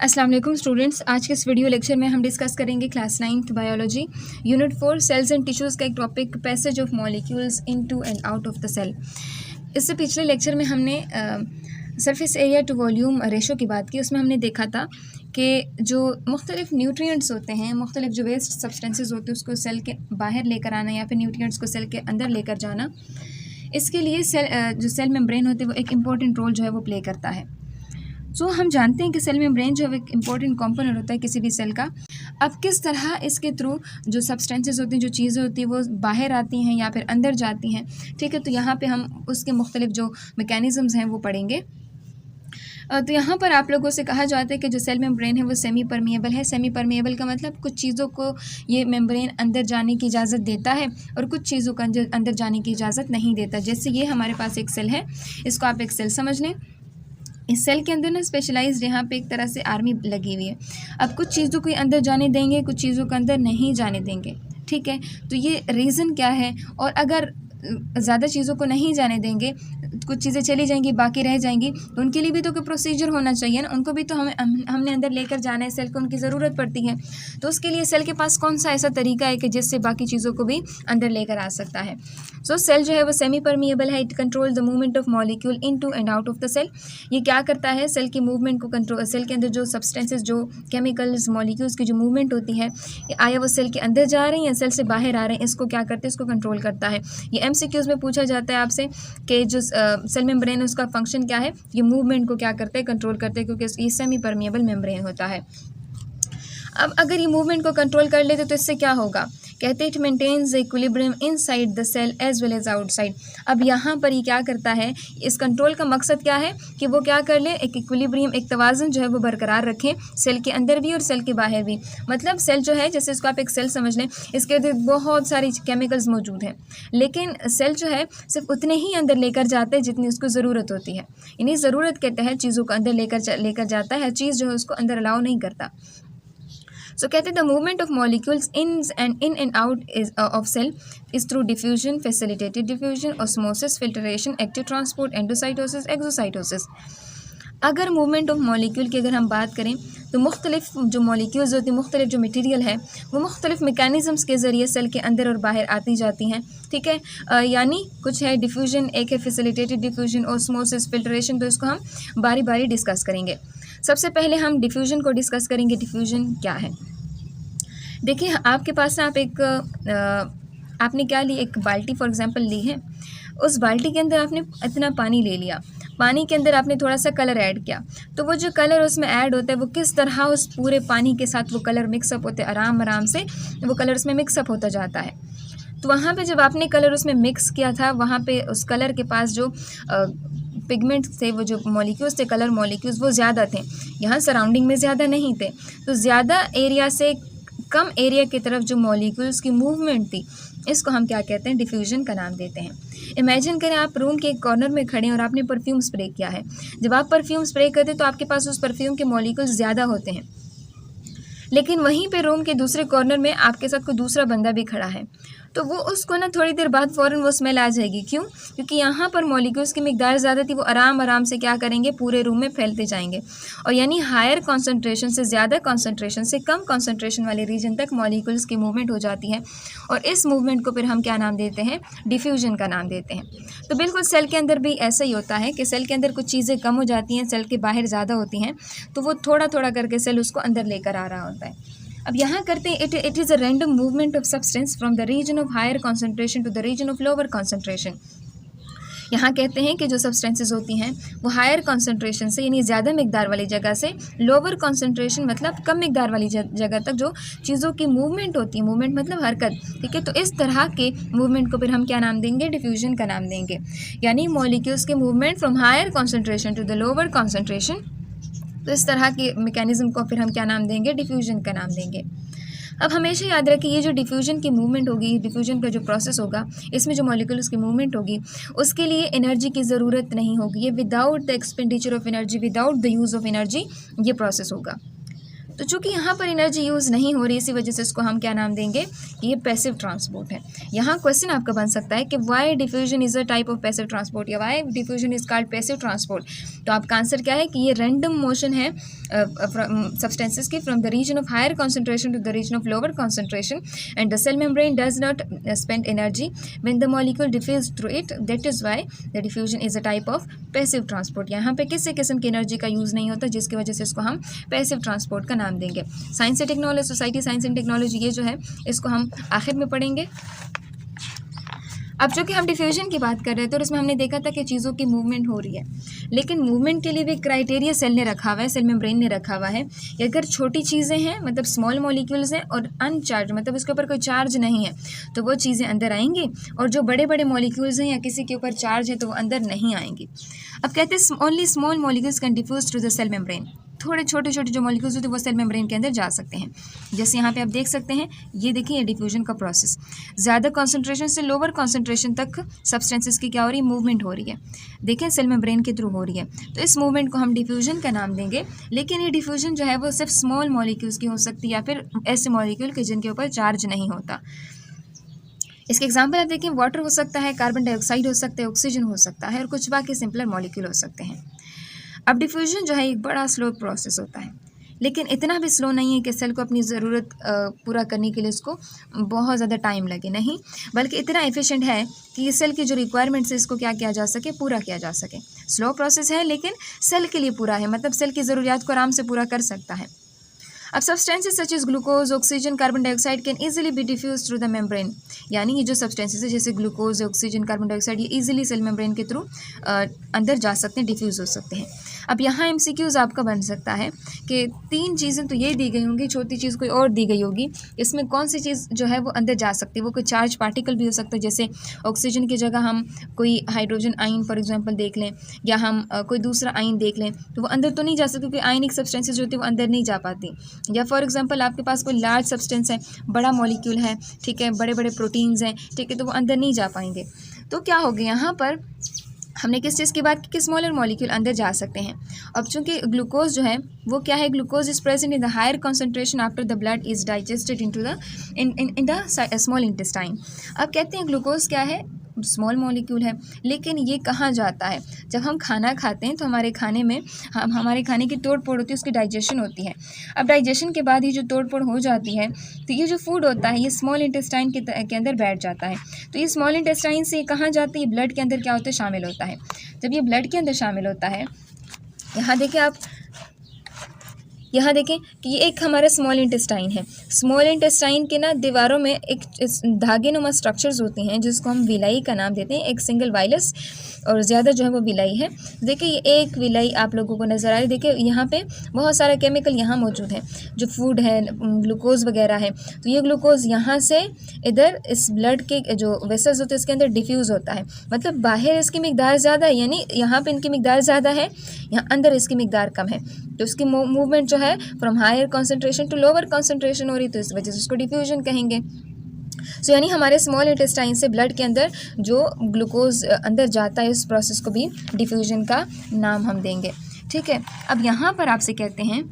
अस्सलाम वालेकुम स्टूडेंट्स। आज के इस वीडियो लेक्चर में हम डिस्कस करेंगे class 9th biology unit 4 cells and tissues का एक topic passage of molecules into and out of the cell. इससे पिछले लेक्चर में हमने surface area to volume ratio की बात की। उसमें हमने देखा था कि जो मुख्तलिफ न्यूट्रिएंट्स होते हैं, मुख्तलिफ जो वेस्ट सब्सटेंसेस होते हैं, उसको सेल के बाहर लेकर आना या फिर न्यूट्रिएंट्स को सेल के अंदर लेकर जाना, इसके लिए जो सेल मेम्ब्रेन होते हैं वो एक इम्पॉर्टेंट रोल जो है वो प्ले करता है। सो हम जानते हैं कि सेल मेम्ब्रेन जो है एक इम्पॉर्टेंट कंपोनेंट होता है किसी भी सेल का। अब किस तरह इसके थ्रू जो सब्सटेंसेस होती हैं, जो चीज़ें होती हैं, वो बाहर आती हैं या फिर अंदर जाती हैं, ठीक है। तो यहाँ पे हम उसके मुख्तलिफ जो मैकेनिज़म्स हैं वो पढ़ेंगे। तो यहाँ पर आप लोगों से कहा जाता है कि जो सेल मेम्ब्रेन है वो सेमी परमिएबल है। सेमी परमिएबल का मतलब कुछ चीज़ों को ये मेम्ब्रेन अंदर जाने की इजाज़त देता है और कुछ चीज़ों को अंदर जाने की इजाज़त नहीं देता। जैसे ये हमारे पास एक सेल है, इसको आप एक सेल समझ लें। इस सेल के अंदर ना स्पेशलाइज्ड यहाँ पे एक तरह से आर्मी लगी हुई है। अब कुछ चीज़ों को अंदर जाने देंगे, कुछ चीज़ों को अंदर नहीं जाने देंगे, ठीक है। तो ये रीज़न क्या है? और अगर ज़्यादा चीज़ों को नहीं जाने देंगे, कुछ चीज़ें चली जाएंगी, बाकी रह जाएंगी, तो उनके लिए भी तो कोई प्रोसीजर होना चाहिए ना। उनको भी तो हमने अंदर लेकर जाना है, सेल को उनकी ज़रूरत पड़ती है। तो उसके लिए सेल के पास कौन सा ऐसा तरीका है कि जिससे बाकी चीज़ों को भी अंदर लेकर आ सकता है। सो सेल जो है वो सेमी परमिएबल है। It control the movement of molecule into and out of the cell. ये क्या करता है? सेल की मूवमेंट को कंट्रोल, सेल के अंदर जो सब्सटेंसेज, जो केमिकल्स, मॉलिक्यूल्स की जो मूवमेंट होती है, आया वो सेल के अंदर जा रहे हैं या सेल से बाहर आ रहे हैं, इसको क्या करते हैं? इसको कंट्रोल करता है। ये MCQs में पूछा जाता है आपसे कि जो सेल मेम्ब्रेन है उसका फंक्शन क्या है, ये मूवमेंट को क्या करते हैं? कंट्रोल करते हैं, क्योंकि ये सेमी परमिएबल मेम्ब्रेन होता है। अब अगर ये मूवमेंट को कंट्रोल कर लेते तो इससे क्या होगा? कहते हैं it maintains the equilibrium inside the cell as well as outside. अब यहाँ पर ये क्या करता है? इस कंट्रोल का मकसद क्या है कि वो क्या कर ले? एक इक्विलिब्रियम, एक तवाज़ुन जो है वो बरकरार रखें, सेल के अंदर भी और सेल के बाहर भी। मतलब सेल जो है, जैसे इसको आप एक सेल समझ लें, इसके अंदर बहुत सारी केमिकल्स मौजूद हैं, लेकिन सेल जो है सिर्फ उतने ही अंदर लेकर जाता है जितनी उसको ज़रूरत होती है। यानी ज़रूरत के तहत चीज़ों को अंदर लेकर जाता है, हर चीज़ जो है उसको अंदर अलाउ नहीं करता। सो कहते हैं the movement of molecules in and out is of cell is through diffusion, facilitated diffusion, osmosis, filtration, active transport, endocytosis, exocytosis. अगर मूवमेंट ऑफ मॉलिक्यूल की अगर हम बात करें तो मुख्तलिफ जो मॉलिक्यूल्स होती हैं, मुख्तलिफ जो मटेरियल है, वो मुख्तलिफ मैकेनिज़म्स के ज़रिए सेल के अंदर और बाहर आती जाती हैं, ठीक है। यानी कुछ है डिफ्यूजन, एक है फैसिलिटेटेड डिफ्यूजन, ऑस्मोसिस, फिल्ट्रेशन। तो इसको हम बारी बारी डिस्कस करेंगे। सबसे पहले हम डिफ्यूजन को डिस्कस करेंगे। डिफ्यूजन क्या है? देखिए, आपके पास ना आपने क्या ली? एक बाल्टी फॉर एग्जांपल ली है। उस बाल्टी के अंदर आपने इतना पानी ले लिया, पानी के अंदर आपने थोड़ा सा कलर ऐड किया, तो वो जो कलर उसमें ऐड होता है वो किस तरह उस पूरे पानी के साथ वो कलर मिक्सअप होते हैं, आराम आराम से वो कलर उसमें मिक्सअप होता जाता है। तो वहाँ पे जब आपने कलर उसमें मिक्स किया था, वहाँ पे उस कलर के पास जो पिगमेंट्स थे, वो जो मॉलिक्यूल्स थे, कलर मॉलिक्यूल्स, वो ज़्यादा थे। यहाँ सराउंडिंग में ज़्यादा नहीं थे। तो ज़्यादा एरिया से कम एरिया की तरफ जो मॉलिक्यूल्स की मूवमेंट थी, इसको हम क्या कहते हैं? डिफ्यूजन का नाम देते हैं। इमेजिन करें आप रूम के एक कॉर्नर में खड़े हैं और आपने परफ्यूम स्प्रे किया है। जब आप परफ्यूम स्प्रे करते हैं तो आपके पास उस परफ्यूम के मॉलिक्यूल्स ज़्यादा होते हैं, लेकिन वहीं पे रूम के दूसरे कॉर्नर में आपके साथ कोई दूसरा बंदा भी खड़ा है, तो वो उसको ना थोड़ी देर बाद फ़ौरन वो स्मेल आ जाएगी। क्यों? क्योंकि यहाँ पर मॉलिक्यूल्स की मिकदार ज़्यादा थी, वो आराम आराम से क्या करेंगे? पूरे रूम में फैलते जाएंगे। और यानी हायर कॉन्सेंट्रेशन से ज़्यादा कॉन्सेंट्रेशन से कम कॉन्सेंट्रेशन वाले रीजन तक मॉलिक्यूल्स की मूवमेंट हो जाती है, और इस मूवमेंट को फिर हम क्या नाम देते हैं? डिफ्यूजन का नाम देते हैं। तो बिल्कुल सेल के अंदर भी ऐसा ही होता है कि सेल के अंदर कुछ चीज़ें कम हो जाती हैं, सेल के बाहर ज़्यादा होती हैं, तो वो थोड़ा थोड़ा करके सेल उसको अंदर लेकर आ रहा होता है। अब यहाँ करते हैं it is a random movement of substance from the region of higher concentration to the region of lower concentration. यहाँ कहते हैं कि जो सब्सटेंसेस होती हैं वो हायर कॉन्सेंट्रेशन से, यानी ज़्यादा मिकदार वाली जगह से, लोअर कॉन्सेंट्रेशन मतलब कम मिकदार वाली जगह तक जो चीज़ों की मूवमेंट होती है, मूवमेंट मतलब हरकत, ठीक है। तो इस तरह के मूवमेंट को फिर हम क्या नाम देंगे? डिफ्यूजन का नाम देंगे। यानी मॉलिक्यूल्स के movement from higher concentration to the lower concentration, तो इस तरह के मैकेनिज़्म को फिर हम क्या नाम देंगे? डिफ्यूजन का नाम देंगे। अब हमेशा याद रखें, ये जो डिफ्यूजन की मूवमेंट होगी, डिफ्यूजन का जो प्रोसेस होगा, इसमें जो मॉलिक्यूल्स की मूवमेंट होगी, उसके लिए एनर्जी की ज़रूरत नहीं होगी। ये without the expenditure of energy, without the use of energy ये प्रोसेस होगा। तो चूँकि यहाँ पर एनर्जी यूज़ नहीं हो रही, इसी वजह से इसको हम क्या नाम देंगे कि ये पैसिव ट्रांसपोर्ट है। यहाँ क्वेश्चन आपका बन सकता है कि why diffusion is a type of passive transport या why diffusion is called passive transport. तो आपका आंसर क्या है कि ये रैंडम मोशन है सब्सटेंसेस की from the region of higher concentration to the region of lower concentration and the cell membrane does not spend energy when the molecule diffuse through it, that is why the diffusion is a type of passive transport. यहाँ पे किसी किस्म की energy का use नहीं होता, जिसकी वजह से इसको हम पैसिव ट्रांसपोर्ट का नाम देंगे। Science and technology, society science and technology, ये जो है इसको हम आखिर में पढ़ेंगे। अब जो कि हम डिफ्यूजन की बात कर रहे थे और इसमें हमने देखा था कि चीज़ों की मूवमेंट हो रही है, लेकिन मूवमेंट के लिए भी क्राइटेरिया सेल ने रखा हुआ है, सेल मेम्ब्रेन ने रखा हुआ है कि अगर छोटी चीज़ें हैं मतलब स्मॉल मॉलिक्यूल्स हैं और अनचार्ज मतलब उसके ऊपर कोई चार्ज नहीं है तो वो चीज़ें अंदर आएंगी, और जो बड़े बड़े मॉलिक्यूल्स हैं या किसी के ऊपर चार्ज है तो वो अंदर नहीं आएंगी। अब कहते हैं only small molecules can diffuse through the cell membrane. थोड़े छोटे छोटे जो मॉलिक्यूल्स होते हैं वो सेल मेम्ब्रेन के अंदर जा सकते हैं। जैसे यहाँ पे आप देख सकते हैं, ये देखिए ये डिफ्यूजन का प्रोसेस, ज़्यादा कॉन्सेंट्रेशन से लोअर कॉन्सेंट्रेशन तक सब्सटेंसेस की क्या हो रही है, मूवमेंट हो रही है। देखें सेल मेम्ब्रेन के थ्रू हो रही है, तो इस मूवमेंट को हम डिफ्यूजन का नाम देंगे। लेकिन ये डिफ्यूजन जो है वो सिर्फ स्मॉल मॉलिक्यूल्स की हो सकती है या फिर ऐसे मॉलिक्यूल के जिनके ऊपर चार्ज नहीं होता। इसके एग्जाम्पल आप देखें, वाटर हो सकता है, कार्बन डाइऑक्साइड हो सकता है, ऑक्सीजन हो सकता है और कुछ बाकी सिंपलर मॉलिक्यूल हो सकते हैं। अब डिफ्यूजन जो है एक बड़ा स्लो प्रोसेस होता है, लेकिन इतना भी स्लो नहीं है कि सेल को अपनी ज़रूरत पूरा करने के लिए इसको बहुत ज़्यादा टाइम लगे, नहीं, बल्कि इतना एफिशिएंट है कि ये सेल की जो रिक्वायरमेंट्स है इसको क्या किया जा सके, पूरा किया जा सके। स्लो प्रोसेस है लेकिन सेल के लिए पूरा है, मतलब सेल की ज़रूरियात को आराम से पूरा कर सकता है। अब substances such as glucose, oxygen, carbon dioxide can easily be diffuse through the membrane. यानी ये जो सब्सटेंसेस है जैसे ग्लूकोज, ऑक्सीजन, कार्बन डाइऑक्साइड, ये इजीली सेल मेम्ब्रेन के थ्रू अंदर जा सकते हैं, डिफ्यूज़ हो सकते हैं। अब यहाँ MCQs आपका बन सकता है कि 3 चीज़ें तो ये दी गई होंगी, चौथी चीज़ कोई और दी गई होगी, इसमें कौन सी चीज़ जो है वो अंदर जा सकती है। वो कोई चार्ज पार्टिकल भी हो सकता है, जैसे ऑक्सीजन की जगह हम कोई हाइड्रोजन आयन फॉर एग्जांपल देख लें, या हम कोई दूसरा आयन देख लें, तो वो अंदर तो नहीं जा सकती क्योंकि आयनिक सब्सटेंसेस जो होती है वो अंदर नहीं जा पाती। या फॉर एग्जांपल आपके पास कोई लार्ज सब्सटेंस है, बड़ा मॉलिक्यूल है, ठीक है, बड़े बड़े प्रोटीन्स हैं, ठीक है, तो वो अंदर नहीं जा पाएंगे। तो क्या हो गया यहाँ पर, हमने किस चीज़ की बात की कि स्मॉलर मॉलिक्यूल अंदर जा सकते हैं। अब चूंकि ग्लूकोज जो है वो क्या है, glucose is present in the higher concentration after the blood is digested into the in the small intestine. अब कहते हैं ग्लूकोज क्या है, स्मॉल मॉलिक्यूल है, लेकिन ये कहाँ जाता है, जब हम खाना खाते हैं तो हमारे खाने में हमारे खाने की तोड़ फोड़ होती है, उसकी डाइजेशन होती है। अब डाइजेशन के बाद ये जो तोड़ फोड़ हो जाती है तो ये जो फूड होता है ये स्मॉल इंटेस्टाइन के अंदर बैठ जाता है। तो ये स्मॉल इंटेस्टाइन से कहाँ जाती है, ब्लड के अंदर क्या होता है, शामिल होता है। जब ये ब्लड के अंदर शामिल होता है, यहाँ देखिए आप, यहाँ देखें कि ये एक हमारा स्मॉल इंटेस्टाइन है। स्मॉल इंटेस्टाइन के ना दीवारों में एक धागे नुमा स्ट्रक्चर्स होती हैं जिसको हम विलाई का नाम देते हैं, एक सिंगल वाइलस और ज़्यादा जो है वो विलाई है। देखिए ये एक विलाई आप लोगों को नज़र आ रही है, देखिए यहाँ पे बहुत सारा केमिकल यहाँ मौजूद है, जो फूड है, ग्लूकोज वगैरह है। तो ये ग्लूकोज यहाँ से इधर इस ब्लड के जो वेसल्स होते हैं इसके अंदर डिफ्यूज़ होता है, मतलब बाहर इसकी मिकदार ज़्यादा है, यानी यहाँ पे इनकी मिकदार ज़्यादा है, यहाँ अंदर इसकी मिकदार कम है। तो इसकी मूवमेंट जो है from higher concentration to lower concentration हो रही, तो इस वजह से उसको डिफ्यूजन कहेंगे। सो यानी हमारे स्मॉल इंटेस्टाइन से ब्लड के अंदर जो ग्लूकोज अंदर जाता है, इस प्रोसेस को भी डिफ्यूजन का नाम हम देंगे, ठीक है। अब यहाँ पर आपसे कहते हैं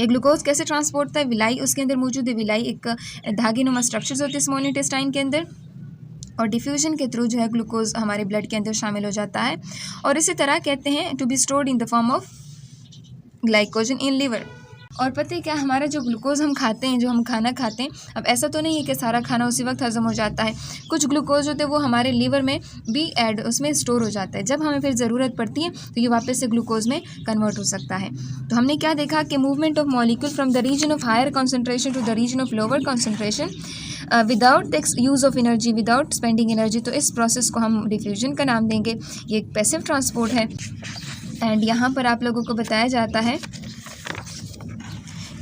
ये ग्लूकोज कैसे ट्रांसपोर्ट होता है, विलाई उसके अंदर मौजूद है, विलाई एक धागे नुमा स्ट्रक्चर्स होते हैं स्मॉल इंटेस्टाइन के अंदर, और डिफ्यूजन के थ्रू जो है ग्लूकोज हमारे ब्लड के अंदर शामिल हो जाता है। और इसी तरह कहते हैं to be stored in the form of glycogen in liver. और पता है क्या, हमारा जो ग्लूकोज हम खाते हैं, जो हम खाना खाते हैं, अब ऐसा तो नहीं है कि सारा खाना उसी वक्त हजम हो जाता है, कुछ ग्लूकोज होते हैं वो हमारे लीवर में भी उसमें स्टोर हो जाता है। जब हमें फिर ज़रूरत पड़ती है तो ये वापस से ग्लूकोज में कन्वर्ट हो सकता है। तो हमने क्या देखा कि movement of molecule from the region of higher concentration to the region of lower concentration without the use of energy, without spending energy, तो इस प्रोसेस को हम डिफ्यूजन का नाम देंगे। ये एक पैसिव ट्रांसपोर्ट है। एंड यहाँ पर आप लोगों को बताया जाता है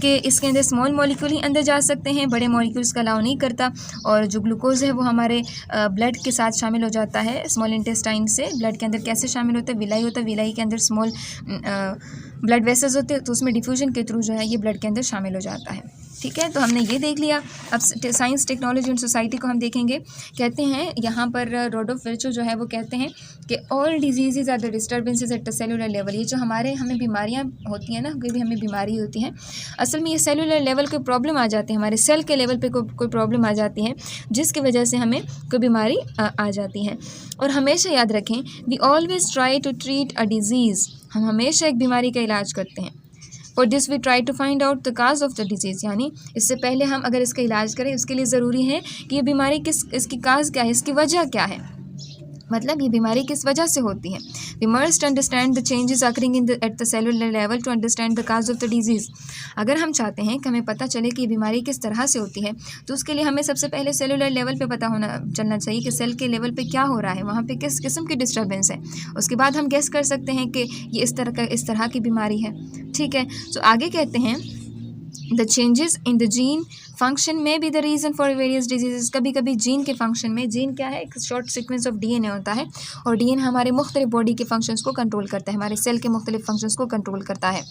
कि इसके अंदर स्मॉल मॉलिक्यूल ही अंदर जा सकते हैं, बड़े मॉलिक्यूल्स का अलाउ नहीं करता। और जो ग्लूकोज है वो हमारे ब्लड के साथ शामिल हो जाता है, स्मॉल इंटेस्टाइन से ब्लड के अंदर कैसे शामिल होता है, विलाई होता है, विलाई के अंदर स्मॉल ब्लड वेसल्स होते हैं, तो उसमें डिफ्यूजन के थ्रू जो है ये ब्लड के अंदर शामिल हो जाता है। ठीक है, तो हमने ये देख लिया। अब साइंस, टेक्नोलॉजी एंड सोसाइटी को हम देखेंगे। कहते हैं यहाँ पर रोडोल्फ विर्चो जो है वो कहते हैं कि all disease are the disturbances at the cellular level. ये जो हमारे हमें बीमारियाँ होती हैं ना, कोई भी हमें बीमारी होती है, असल में ये सेलुलर लेवल के प्रॉब्लम आ जाते हैं, हमारे सेल के लेवल पे कोई प्रॉब्लम आ जाती है, जिसकी वजह से हमें कोई बीमारी आ जाती है। और हमेशा याद रखें, we always try to treat a disease, हम हमेशा एक बीमारी का इलाज करते हैं। For this we try to find out the cause of the disease, यानी इससे पहले हम अगर इसका इलाज करें, उसके लिए ज़रूरी है कि ये बीमारी इसकी काज क्या है, इसकी वजह क्या है, मतलब ये बीमारी किस वजह से होती है। We must understand the changes occurring at the cellular level to understand the cause of the disease. अगर हम चाहते हैं कि हमें पता चले कि ये बीमारी किस तरह से होती है, तो उसके लिए हमें सबसे पहले सेलुलर लेवल पे पता चलना चाहिए कि सेल के लेवल पे क्या हो रहा है, वहाँ पे किस किस्म की डिस्टर्बेंस है। उसके बाद हम गेस कर सकते हैं कि ये इस तरह की बीमारी है। ठीक है, तो आगे कहते हैं the changes in the gene function में be the reason for various disease. कभी कभी जीन के फंक्शन में, जीन क्या है, एक शॉर्ट सीक्वेंस ऑफ डीएनए होता है, और डीएनए हमारे मुख्तलिफ बॉडी के फंक्शंस को कंट्रोल करता है, हमारे सेल के मुख्तलिफ फंक्शंस को कंट्रोल करता है।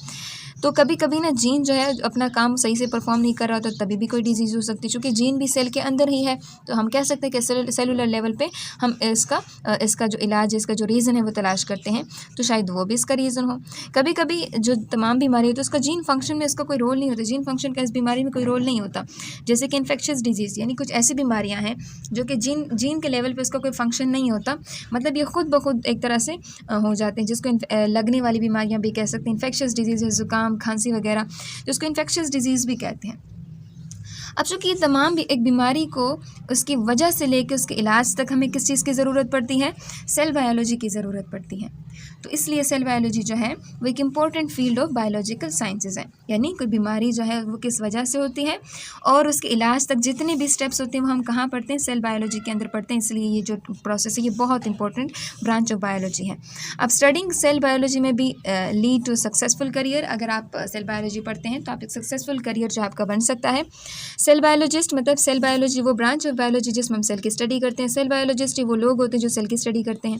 तो कभी कभी ना जीन जो है अपना काम सही से परफॉर्म नहीं कर रहा, तो तभी भी कोई डिजीज़ हो सकती है, क्योंकि जीन भी सेल के अंदर ही है। तो हम कह सकते हैं कि सेलुलर लेवल पे हम इसका जो इलाज है, इसका जो रीज़न है वो तलाश करते हैं, तो शायद वो भी इसका रीज़न हो। कभी कभी जो तमाम बीमारी होती है उसका जीन फंक्शन में इसका कोई रोल नहीं होता, जीन फंक्शन का इस बीमारी में कोई रोल नहीं होता। जैसे कि इन्फेक्शियस डिजीज़, यानी कुछ ऐसी बीमारियां हैं जो कि जीन के लेवल पे उसका कोई फंक्शन नहीं होता, मतलब ये खुद ब खुद एक तरह से हो जाते हैं, जिसको लगने वाली बीमारियां भी कह सकते हैं। इन्फेक्शियस डिजीज़ है, ज़ुकाम, खांसी वगैरह, जिसको इन्फेक्शियस डिजीज़ भी कहते हैं। अब चूँकि ये तमाम भी एक बीमारी को उसकी वजह से लेकर उसके इलाज तक हमें किस चीज़ की ज़रूरत पड़ती है, सेल बायोलॉजी की ज़रूरत पड़ती है। तो इसलिए सेल बायोलॉजी जो है वो एक important field of biological sciences है, यानी कोई बीमारी जो है वो किस वजह से होती है और उसके इलाज तक जितने भी स्टेप्स होते हैं वो हम कहाँ पढ़ते हैं, सेल बायोलॉजी के अंदर पढ़ते हैं। इसलिए ये जो प्रोसेस है ये बहुत इंपॉर्टेंट ब्रांच ऑफ बायोलॉजी है। अब स्टडिंग सेल बायोलॉजी में भी लीड टू सक्सेसफुल करियर। अगर आप सेल बायोलॉजी पढ़ते हैं तो आप एक सक्सेसफुल करियर जो आपका बन सकता है। सेल बायोलॉजिस्ट मतलब सेल बायोलॉजी वो ब्रांच ऑफ बायोलॉजी जिसमें हम सेल की स्टडी करते हैं। सेल बायोलॉजिस्ट वो लोग होते हैं जो सेल की स्टडी करते हैं,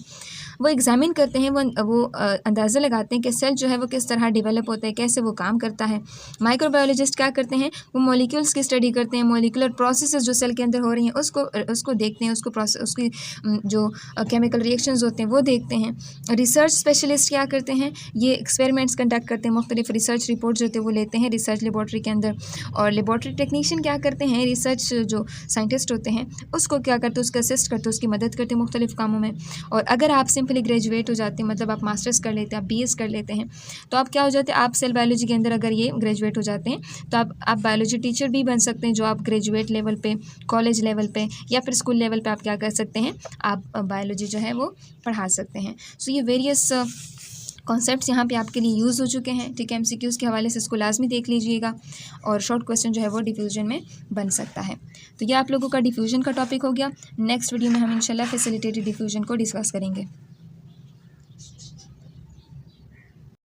वो एग्जामिन करते हैं, वो अंदाज़ा लगाते हैं कि सेल जो है वो किस तरह डेवलप होता है, कैसे वो काम करता है। माइक्रोबायोलॉजिस्ट क्या करते हैं, वो मॉलिक्यूल्स की स्टडी करते हैं, मॉलिक्यूलर प्रोसेसेस जो सेल के अंदर हो रही हैं उसको देखते हैं, उसकी जो केमिकल रिएक्शंस होते हैं वो देखते हैं। रिसर्च स्पेशलिस्ट क्या करते हैं, ये एक्सपेरिमेंट्स कंडक्ट करते हैं, मुख्तलिफ रिसर्च रिपोर्ट जो होते हैं वो लेते हैं रिसर्च लेबॉर्ट्री के अंदर। और लेबॉर्ट्री टेक्नीशियन क्या करते हैं, रिसर्च जो साइंटिस्ट होते हैं उसको क्या करते हैं, उसको असिस्ट करते हैं, उसकी मदद करते हैं मुख्तलिफ कामों में। और अगर आप सिंपली ग्रेजुएट हो जाते हैं, मतलब आप मास्टर्स कर लेते हैं, आप बीएस कर लेते हैं, तो आप क्या हो जाते हैं, आप सेल बायोलॉजी के अंदर अगर ये ग्रेजुएट हो जाते हैं तो आप बायोलॉजी टीचर भी बन सकते हैं, जो आप ग्रेजुएट लेवल पे, कॉलेज लेवल पे या फिर स्कूल लेवल पे आप क्या कर सकते हैं, आप बायोलॉजी जो है वो पढ़ा सकते हैं। सो ये वेरियस कॉन्सेप्ट्स यहाँ पे आपके लिए यूज़ हो चुके हैं। ठीक है, एमसीक्यूज़ के हवाले से इसको लाजमी देख लीजिएगा, और शॉर्ट क्वेश्चन जो है वो डिफ्यूजन में बन सकता है। तो ये आप लोगों का डिफ्यूजन का टॉपिक हो गया। नेक्स्ट वीडियो में हम इंशाल्लाह फैसिलिटेटेड डिफ्यूजन को डिस्कस करेंगे।